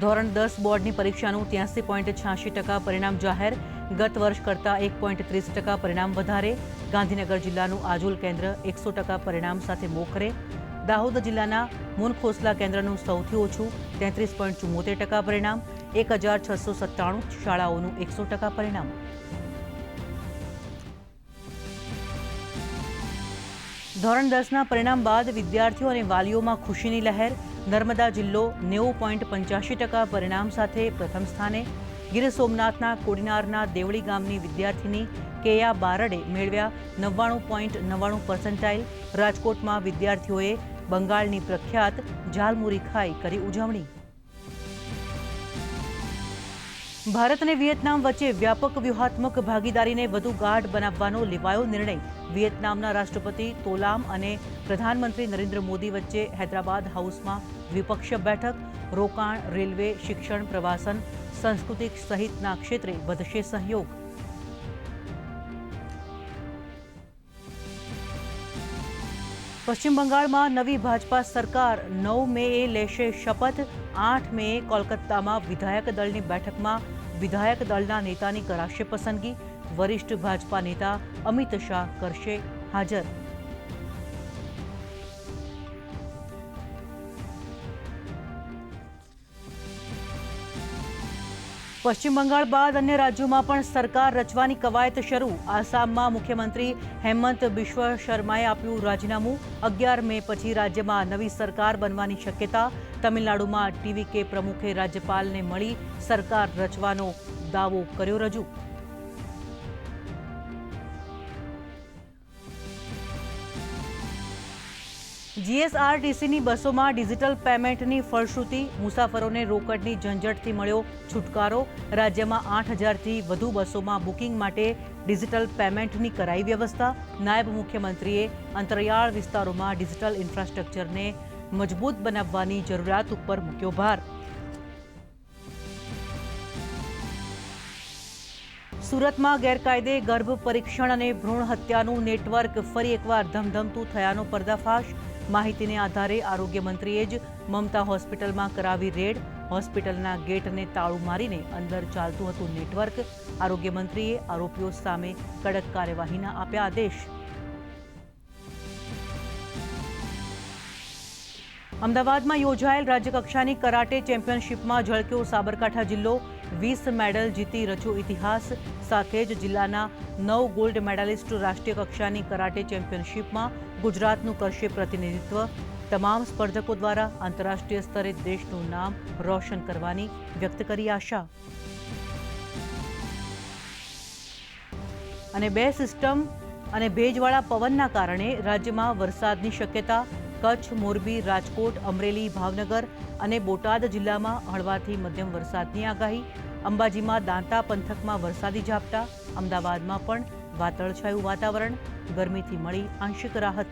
ધોરણ 10 બોર્ડની પરીક્ષાનું 83.86% પરિણામ જાહેર. ગત વર્ષ કરતાં 1.30% પરિણામ વધારે. ગાંધીનગર જિલ્લાનું આજોલ કેન્દ્ર 100% પરિણામ સાથે મોખરે. દાહોદ જિલ્લાના મુનખોસલા કેન્દ્રનું સૌથી ઓછું 33.74% પરિણામ. 1697 શાળાઓનું 100% પરિણામ. ધોરણ 10ના પરિણામ બાદ વિદ્યાર્થીઓ અને વાલીઓમાં ખુશીની લહેર. નર્મદા જિલ્લો 90.85% પરિણામ સાથે પ્રથમ સ્થાને. ગીર સોમનાથના કોડીનારના દેવળી ગામની વિદ્યાર્થીની કેયા બારડે મેળવ્યા 99.99%. રાજકોટમાં વિદ્યાર્થીઓએ બંગાળની પ્રખ્યાત ઝાલમુરી ખાઈ કરી ઉજવણી. ભારત અને વિયેતનામ વચ્ચે વ્યાપક વ્યૂહાત્મક ભાગીદારીને વધુ ગાઢ બનાવવાનો લેવાયો નિર્ણય. વિયેતનામના રાષ્ટ્રપતિ તોલામ અને પ્રધાનમંત્રી નરેન્દ્ર મોદી વચ્ચે હૈદરાબાદ હાઉસમાં દ્વિપક્ષીય બેઠક. રોકાણ, રેલવે, શિક્ષણ, પ્રવાસન, સાંસ્કૃતિક સહિતના ક્ષેત્રે વધશે સહયોગ. પશ્ચિમ બંગાળમાં નવી ભાજપા સરકાર 9 મેએ લેશે શપથ. 8 મેએ કોલકાતામાં વિધાયક દળની બેઠકમાં વિધાયક દળના નેતાની કરાશે પસંદગી. વરિષ્ઠ ભાજપા નેતા અમિત શાહ કરશે હાજર. પશ્ચિમ બંગાળ બાદ અન્ય રાજ્યોમાં પણ સરકાર રચવાની કવાયત શરૂ. આસામમાં મુખ્યમંત્રી હેમંત બિશ્વ શર્માએ આપ્યું રાજીનામું. 11 મે પછી રાજ્યમાં નવી સરકાર બનવાની શક્યતા. તમિલનાડુમાં ટીવીકે પ્રમુખે રાજ્યપાલને મળી સરકાર રચવાનો દાવો કર્યો રજૂ. જીએસઆરટીસીની બસોમાં ડિજિટલ પેમેન્ટની ફળશ્રુતિ. મુસાફરોને રોકડની ઝંઝટથી મળ્યો છુટકારો. રાજ્યમાં 8,000થી વધુ બસોમાં બુકિંગ માટે ડિજિટલ પેમેન્ટની કરાઈ વ્યવસ્થા. નાયબ મુખ્યમંત્રીએ અંતરિયાળ વિસ્તારોમાં ડિજિટલ ઇન્ફ્રાસ્ટ્રક્ચરને મજબૂત બનાવવાની જરૂરિયાત ઉપર મૂક્યો ભાર. સુરતમાં ગેરકાયદે ગર્ભ પરીક્ષણ અને ભ્રૂણ હત્યાનું નેટવર્ક ફરી એકવાર ધમધમતું થયાનો પર્દાફાશ. માહિતીને આધારે આરોગ્ય મંત્રીએ જ મમતા હોસ્પિટલમાં કરાવી રેડ. હોસ્પિટલના ગેટને તાળું મારીને અંદર ચાલતું હતું નેટવર્ક. આરોગ્ય મંત્રીએ આરોપીઓ સામે કડક કાર્યવાહીના આપ્યા આદેશ. અમદાવાદમાં યોજાયેલ રાજ્યકક્ષાની કરાટે ચેમ્પિયનશિપમાં ઝળક્યો સાબરકાંઠા જિલ્લો. 20 મેડલ જીતી રચ્યો ઇતિહાસ. સાથે જ જિલ્લાના 9 ગોલ્ડ મેડાલિસ્ટ રાષ્ટ્રીય કક્ષાની કરાટે ચેમ્પિયનશિપમાં ગુજરાતનું કરશે પ્રતિનિધિત્વ. તમામ સ્પર્ધકો દ્વારા આંતરરાષ્ટ્રીય સ્તરે દેશનું નામ રોશન કરવાની વ્યક્ત કરી આશા. અને 2 સિસ્ટમ અને ભેજવાળા પવનના કારણે રાજ્યમાં વરસાદની શક્યતા. કચ્છ, મોરબી, રાજકોટ, અમરેલી, ભાવનગર અને બોટાદ જિલ્લામાં હળવાથી મધ્યમ વરસાદની આગાહી. અંબાજીમાં દાંતા પંથકમાં વરસાદી ઝાપટા. અમદાવાદમાં પણ વાદળછાયું વાતાવરણ. ગરમીથી મળી આંશિક રાહત.